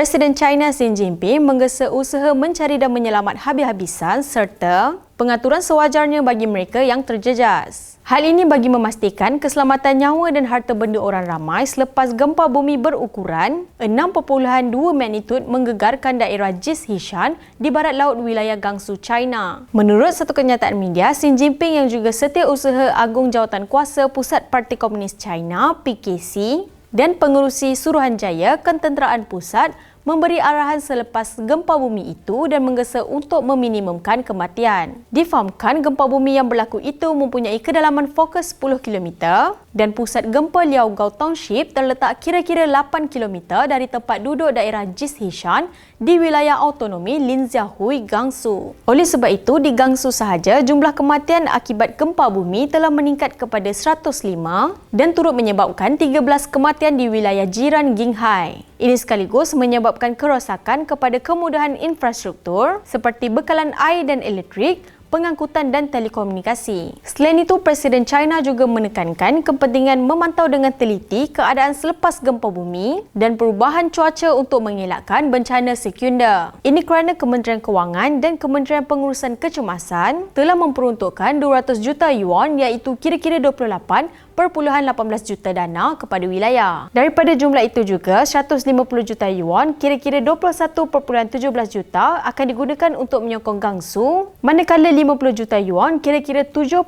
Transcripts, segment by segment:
Presiden China Xi Jinping menggesa usaha mencari dan menyelamat habis-habisan serta pengaturan sewajarnya bagi mereka yang terjejas. Hal ini bagi memastikan keselamatan nyawa dan harta benda orang ramai selepas gempa bumi berukuran 6.2 magnitud menggegarkan daerah Jizhishan di barat laut wilayah Gansu, China. Menurut satu kenyataan media, Xi Jinping yang juga Setiausaha Agung Jawatankuasa Pusat Parti Komunis China (PKC) dan Pengerusi Suruhanjaya Ketenteraan Pusat memberi arahan selepas gempa bumi itu dan menggesa untuk meminimumkan kematian. Difahamkan gempa bumi yang berlaku itu mempunyai kedalaman fokus 10 km dan pusat gempa Liaogao Township terletak kira-kira 8 km dari tempat duduk daerah Jizhishan di wilayah autonomi Linziahui, Gansu. Oleh sebab itu, di Gansu sahaja jumlah kematian akibat gempa bumi telah meningkat kepada 105 dan turut menyebabkan 13 kematian di wilayah jiran Qinghai. Ini sekaligus menyebabkan kerosakan kepada kemudahan infrastruktur seperti bekalan air dan elektrik, pengangkutan dan telekomunikasi. Selain itu, Presiden China juga menekankan kepentingan memantau dengan teliti keadaan selepas gempa bumi dan perubahan cuaca untuk mengelakkan bencana sekunder. Ini kerana Kementerian Kewangan dan Kementerian Pengurusan Kecemasan telah memperuntukkan 200 juta yuan iaitu kira-kira 28.18 juta dana kepada wilayah. Daripada jumlah itu juga, 150 juta yuan kira-kira 21.17 juta akan digunakan untuk menyokong Gansu, manakala 50 juta yuan kira-kira 7.06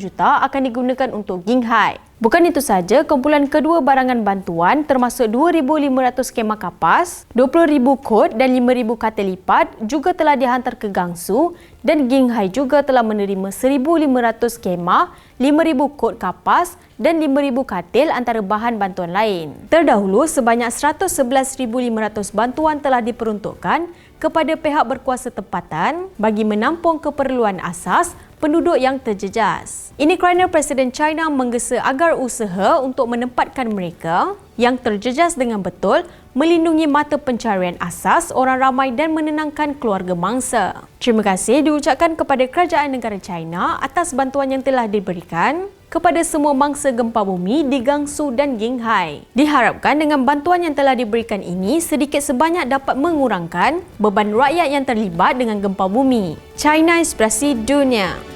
juta akan digunakan untuk Qinghai. Bukan itu saja, kumpulan kedua barangan bantuan termasuk 2,500 kemah kapas, 20,000 kot dan 5,000 katil lipat juga telah dihantar ke Gansu dan Qinghai juga telah menerima 1,500 kemah, 5,000 kot kapas dan 5,000 katil antara bahan bantuan lain. Terdahulu, sebanyak 111,500 bantuan telah diperuntukkan kepada pihak berkuasa tempatan bagi menampung keperluan asas penduduk yang terjejas. Ini kerana Presiden China menggesa agar usaha untuk menempatkan mereka yang terjejas dengan betul melindungi mata pencarian asas orang ramai dan menenangkan keluarga mangsa. Terima kasih diucapkan kepada Kerajaan Negara China atas bantuan yang telah diberikan kepada semua mangsa gempa bumi di Gansu dan Qinghai. Diharapkan dengan bantuan yang telah diberikan ini sedikit sebanyak dapat mengurangkan beban rakyat yang terlibat dengan gempa bumi. China Inspirasi Dunia.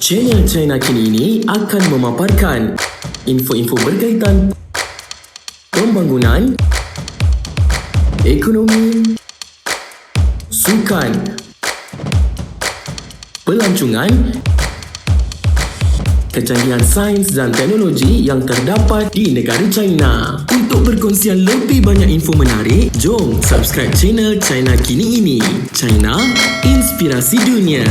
Channel China Kini ini akan memaparkan info-info berkaitan pembangunan, ekonomi, sukan, pelancongan, kecanggihan sains dan teknologi yang terdapat di negara China. Untuk perkongsian lebih banyak info menarik, jom subscribe channel China Kini ini. China Inspirasi Dunia.